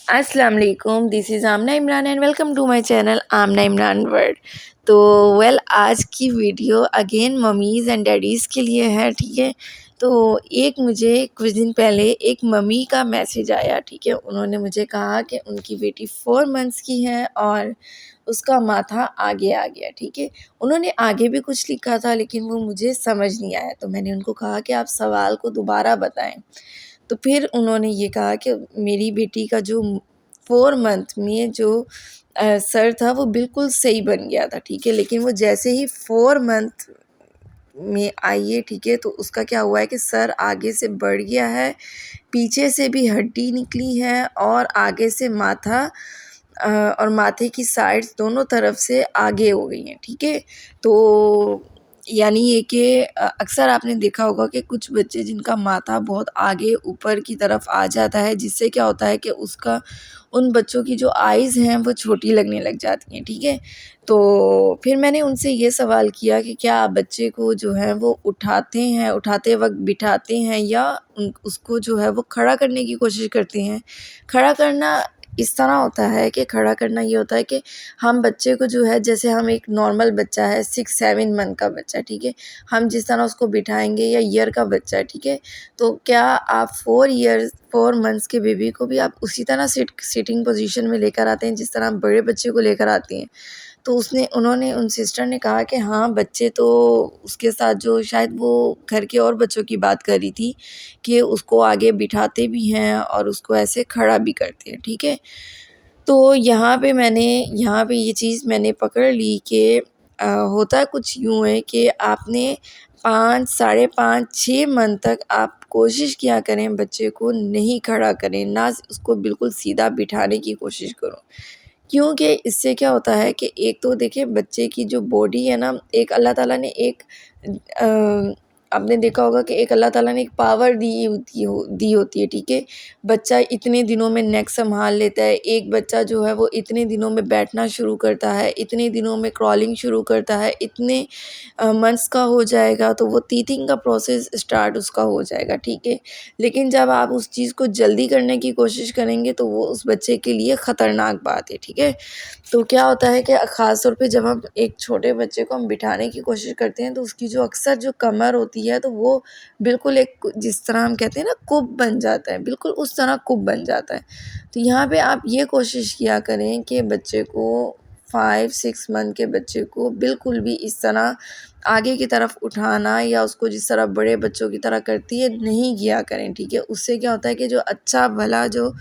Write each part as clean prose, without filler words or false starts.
अस्सलाम वालेकुम, this is Amna Imran and welcome to my channel Amna Imran world. तो आज की video again mummies and daddies के लिए है, ठीक है। तो एक मुझे कुछ दिन पहले एक मम्मी का मैसेज आया, ठीक है। उन्होंने मुझे कहा कि उनकी बेटी 4 मंथ्स की है और उसका माथा आगे आ गया, ठीक है। उन्होंने आगे भी कुछ लिखा था लेकिन वो मुझे समझ नहीं आया, तो मैंने उनको कहा कि आप सवाल को दोबारा बताएं। तो फिर उन्होंने ये कहा कि मेरी बेटी का जो 4 मंथ में जो सर था वो बिल्कुल सही बन गया था, ठीक है। लेकिन वो जैसे ही 4 मंथ में आई है, ठीक है, तो उसका क्या हुआ है कि सर आगे से बढ़ गया है, पीछे से भी हड्डी निकली है और आगे से माथा और माथे की साइड्स दोनों तरफ से आगे हो गई हैं, ठीक है। तो यानी ये कि अक्सर आपने देखा होगा कि कुछ बच्चे जिनका माथा बहुत आगे ऊपर की तरफ आ जाता है, जिससे क्या होता है कि उसका उन बच्चों की जो आइज़ हैं वो छोटी लगने लग जाती हैं, ठीक है। तो फिर मैंने उनसे ये सवाल किया कि क्या आप बच्चे को जो है वो उठाते वक़्त बिठाते हैं या उसको जो है वो खड़ा करने की कोशिश करते हैं? खड़ा करना इस तरह होता है कि खड़ा करना ये होता है कि हम बच्चे को जो है, जैसे हम एक नॉर्मल बच्चा है 6-7 मंथ का बच्चा, ठीक है, हम जिस तरह उसको बिठाएंगे या ईयर का बच्चा है, ठीक है, तो क्या आप 4 मंथ्स के बेबी को भी आप उसी तरह सिटिंग पोजीशन में लेकर आते हैं जिस तरह आप बड़े बच्चे को लेकर आते हैं? तो उन्होंने उन सिस्टर ने कहा कि हाँ, बच्चे तो उसके साथ जो शायद वो घर के और बच्चों की बात कर रही थी कि उसको आगे बिठाते भी हैं और उसको ऐसे खड़ा भी करते हैं, ठीक है। तो यहाँ पे ये चीज़ मैंने पकड़ ली कि होता कुछ यूँ है कि आपने 5, साढ़े 5, 6 मंथ तक आप कोशिश किया करें बच्चे को नहीं खड़ा करें, ना उसको बिल्कुल सीधा बिठाने की कोशिश करो। क्योंकि इससे क्या होता है कि एक तो देखिए बच्चे की जो बॉडी है ना, एक अल्लाह ताला ने एक आपने देखा होगा कि एक अल्लाह ताला ने एक पावर दी होती है, ठीक है। बच्चा इतने दिनों में नेक संभाल लेता है, एक बच्चा जो है वो इतने दिनों में बैठना शुरू करता है, इतने दिनों में क्रॉलिंग शुरू करता है, इतने मंथ्स का हो जाएगा तो वो टीथिंग का प्रोसेस स्टार्ट उसका हो जाएगा, ठीक है। लेकिन जब आप उस चीज़ को जल्दी करने की कोशिश करेंगे तो वो उस बच्चे के लिए ख़तरनाक बात है, ठीक है। तो क्या होता है कि ख़ास तौर पे जब हम एक छोटे बच्चे को हम बिठाने की कोशिश करते हैं तो उसकी जो अक्सर जो कमर होती है तो वो बिल्कुल एक, जिस तरह हम कहते हैं ना, कुब बन जाता है, बिल्कुल उस तरह कुब बन जाता है। तो यहाँ पे आप ये कोशिश किया करें कि बच्चे को 5-6 मंथ के बच्चे को बिल्कुल भी इस तरह आगे की तरफ उठाना या उसको जिस तरह बड़े बच्चों की तरह करती है नहीं किया करें, ठीक है। उससे क्या होता है कि जो अच्छा भला जो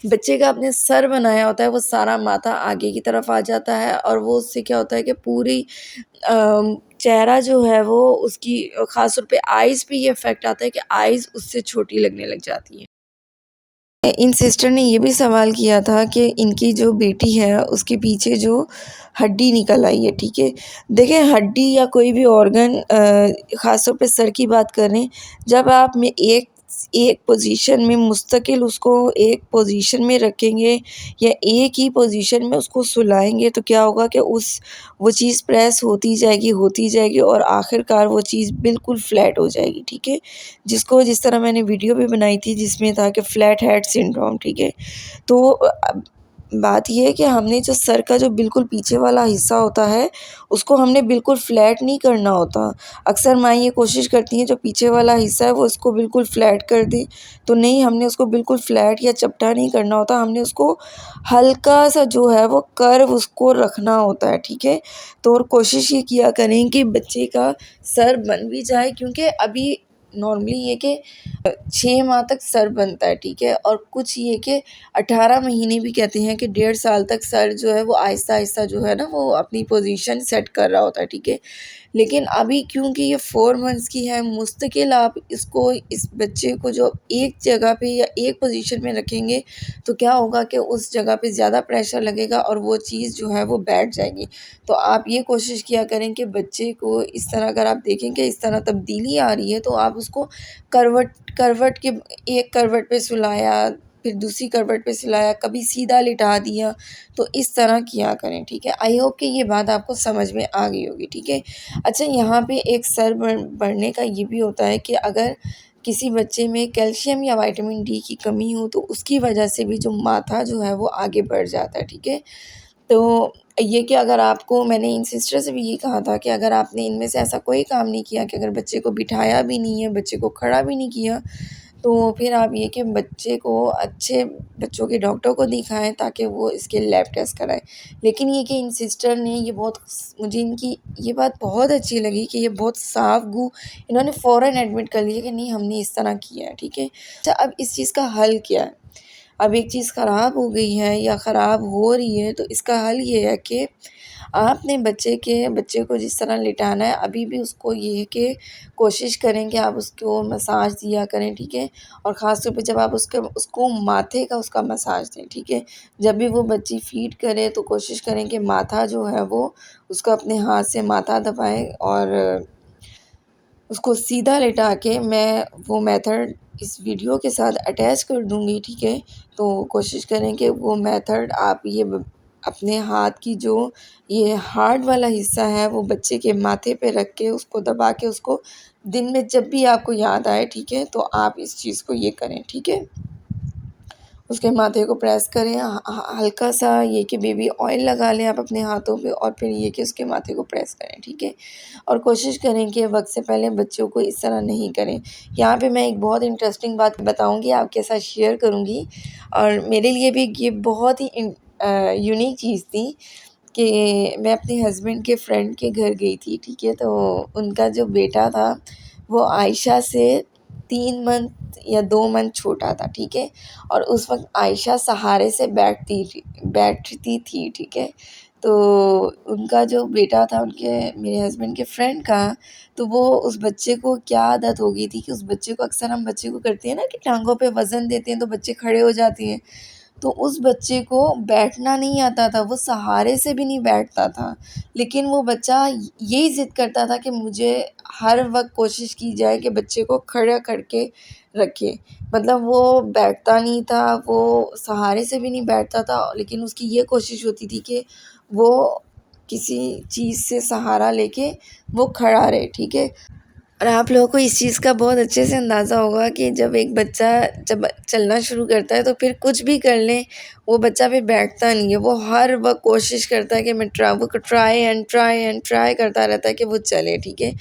बच्चे का आपने सर बनाया होता है वो सारा माथा आगे की तरफ आ जाता है और वो उससे क्या होता है कि पूरी चेहरा जो है वो उसकी ख़ास तौर पे आइज़ पे ये इफ़ेक्ट आता है कि आइज़ उससे छोटी लगने लग जाती हैं। इन सिस्टर ने ये भी सवाल किया था कि इनकी जो बेटी है उसके पीछे जो हड्डी निकल आई है, ठीक है। देखिए हड्डी या कोई भी ऑर्गन, ख़ास तौर पे सर की बात करें, जब आप में एक एक पोजीशन में मुस्तकिल उसको एक पोजीशन में रखेंगे या एक ही पोजीशन में उसको सुलाएंगे तो क्या होगा कि उस वो चीज़ प्रेस होती जाएगी और आखिरकार वो चीज़ बिल्कुल फ्लैट हो जाएगी, ठीक है। जिसको जिस तरह मैंने वीडियो भी बनाई थी जिसमें था कि फ्लैट हेड सिंड्रोम, ठीक है। तो बात ये है कि हमने जो सर का जो बिल्कुल पीछे वाला हिस्सा होता है उसको हमने बिल्कुल फ्लैट नहीं करना होता। अक्सर माँ ये कोशिश करती हैं जो पीछे वाला हिस्सा है वो इसको बिल्कुल फ्लैट कर दें, तो नहीं, हमने उसको बिल्कुल फ्लैट या चपटा नहीं करना होता, हमने उसको हल्का सा जो है वो कर्व उसको रखना होता है, ठीक है। तो और कोशिश ये किया करें कि बच्चे का सर बन भी जाए, क्योंकि अभी नॉर्मली ये कि 6 माह तक सर बनता है, ठीक है। और कुछ ये कि 18 महीने भी कहते हैं कि 1.5 साल तक सर जो है वो आहिस्ता-आहिस्ता जो है ना वो अपनी पोजीशन सेट कर रहा होता है, ठीक है। लेकिन अभी क्योंकि ये 4 मंथ्स की है, मुस्तकिल आप इसको इस बच्चे को जो एक जगह पे या एक पोजीशन में रखेंगे तो क्या होगा कि उस जगह पे ज़्यादा प्रेशर लगेगा और वो चीज़ जो है वो बैठ जाएगी। तो आप ये कोशिश किया करें कि बच्चे को इस तरह, अगर आप देखें कि इस तरह तब्दीली आ रही है तो आप उसको करवट करवट के एक करवट पे सुलाया, फिर दूसरी करवट पे सुलाया, कभी सीधा लिटा दिया, तो इस तरह किया करें, ठीक है। आई होप कि ये बात आपको समझ में आ गई होगी, ठीक है। अच्छा, यहाँ पे एक सर बढ़ने का ये भी होता है कि अगर किसी बच्चे में कैल्शियम या विटामिन डी की कमी हो तो उसकी वजह से भी जो माथा जो है वो आगे बढ़ जाता है, ठीक है। तो ये कि अगर आपको, मैंने इन सिस्टर से भी ये कहा था कि अगर आपने इनमें से ऐसा कोई काम नहीं किया कि अगर बच्चे को बिठाया भी नहीं है, बच्चे को खड़ा भी नहीं किया, तो फिर आप ये कि बच्चे को अच्छे बच्चों के डॉक्टर को दिखाएँ ताकि वो इसके लैब टेस्ट कराएँ। लेकिन ये कि इन सिस्टर ने ये बहुत, मुझे इनकी ये बात बहुत अच्छी लगी कि ये बहुत साफ गू इन्होंने फ़ौरन एडमिट कर लिया कि नहीं हमने इस तरह किया है, ठीक है। अच्छा, अब इस चीज़ का हल क्या है? अब एक चीज़ ख़राब हो गई है या ख़राब हो रही है तो इसका हल ये है कि आपने बच्चे को जिस तरह लिटाना है, अभी भी उसको ये है कि कोशिश करें कि आप उसको मसाज दिया करें, ठीक है। और ख़ास तौर पे जब आप उसको माथे का उसका मसाज दें, ठीक है। जब भी वो बच्ची फ़ीड करे तो कोशिश करें कि माथा जो है वो उसका अपने हाथ से माथा दबाएँ और उसको सीधा लिटा के, मैं वो मेथड इस वीडियो के साथ अटैच कर दूँगी, ठीक है। तो कोशिश करें कि वो मेथड आप ये अपने हाथ की जो ये हार्ड वाला हिस्सा है वो बच्चे के माथे पे रख के उसको दबा के उसको दिन में जब भी आपको याद आए, ठीक है, तो आप इस चीज़ को ये करें, ठीक है। उसके माथे को प्रेस करें, हल्का सा ये कि बेबी ऑयल लगा लें आप अपने हाथों पे और फिर ये कि उसके माथे को प्रेस करें, ठीक है। और कोशिश करें कि वक्त से पहले बच्चों को इस तरह नहीं करें। यहाँ पे मैं एक बहुत इंटरेस्टिंग बात बताऊँगी, आपके साथ शेयर करूँगी और मेरे लिए भी ये बहुत ही यूनिक चीज़ थी कि मैं अपने हस्बैंड के फ्रेंड के घर गई थी, ठीक है। तो उनका जो बेटा था वो आयशा से 3 मंथ या 2 मंथ छोटा था, ठीक है। और उस वक़्त आयशा सहारे से बैठती थी, ठीक है। तो उनका जो बेटा था उनके, मेरे हस्बैंड के फ्रेंड का, तो वो उस बच्चे को क्या आदत हो गई थी कि उस बच्चे को, अक्सर हम बच्चे को करते हैं ना कि टाँगों पे वज़न देते हैं तो बच्चे खड़े हो जाते हैं। तो उस बच्चे को बैठना नहीं आता था, वो सहारे से भी नहीं बैठता था। लेकिन वो बच्चा यही ज़िद करता था कि मुझे हर वक़्त कोशिश की जाए कि बच्चे को खड़ा करके रखें। मतलब वो बैठता नहीं था, वो सहारे से भी नहीं बैठता था, लेकिन उसकी ये कोशिश होती थी कि वो किसी चीज़ से सहारा लेके वो खड़ा रहे, ठीक है। और आप लोगों को इस चीज़ का बहुत अच्छे से अंदाज़ा होगा कि जब एक बच्चा जब चलना शुरू करता है तो फिर कुछ भी कर लें, वो बच्चा फिर बैठता नहीं है। वो हर वक़्त कोशिश करता है कि मैं ट्राई करता रहता है कि वो चले, ठीक है।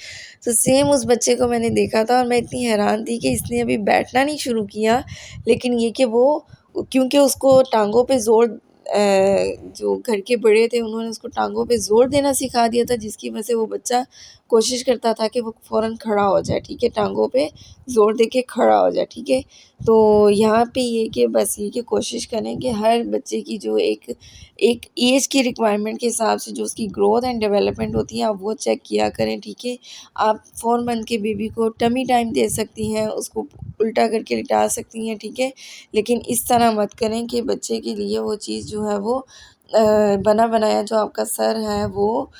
तो सेम उस बच्चे को मैंने देखा था और मैं इतनी हैरान थी कि इसने अभी बैठना नहीं शुरू किया, लेकिन ये कि वो, क्योंकि उसको टाँगों पे ज़ोर, जो घर के बड़े थे उन्होंने उसको टाँगों पे ज़ोर देना सिखा दिया था, जिसकी वजह से वो बच्चा कोशिश करता था कि वो फ़ौरन खड़ा हो जाए, ठीक है, टाँगों पे ज़ोर दे के खड़ा हो जाए, ठीक है। तो यहाँ पे ये कि बस ये कि कोशिश करें कि हर बच्चे की जो एक एक एज की रिक्वायरमेंट के हिसाब से जो उसकी ग्रोथ एंड डेवलपमेंट होती है, आप वो चेक किया करें, ठीक है। आप 4 मंथ के बेबी को टमी टाइम दे सकती हैं, उसको उल्टा करके लिटा सकती हैं, ठीक है। लेकिन इस तरह मत करें कि बच्चे के लिए वो चीज़ जो है वो बना बनाया जो आपका सर है वो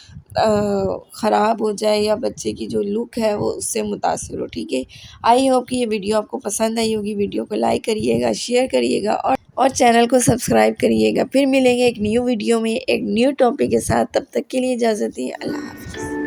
ख़राब हो जाए या बच्चे की जो लुक है वो उससे मुतासिर हो, ठीक है। आई होप कि ये वीडियो आपको पसंद आई होगी। वीडियो को लाइक करिएगा, शेयर करिएगा और चैनल को सब्सक्राइब करिएगा। फिर मिलेंगे एक न्यू वीडियो में एक न्यू टॉपिक के साथ, तब तक के लिए इजाज़त दीजिए। अल्लाह हाफ़िज़।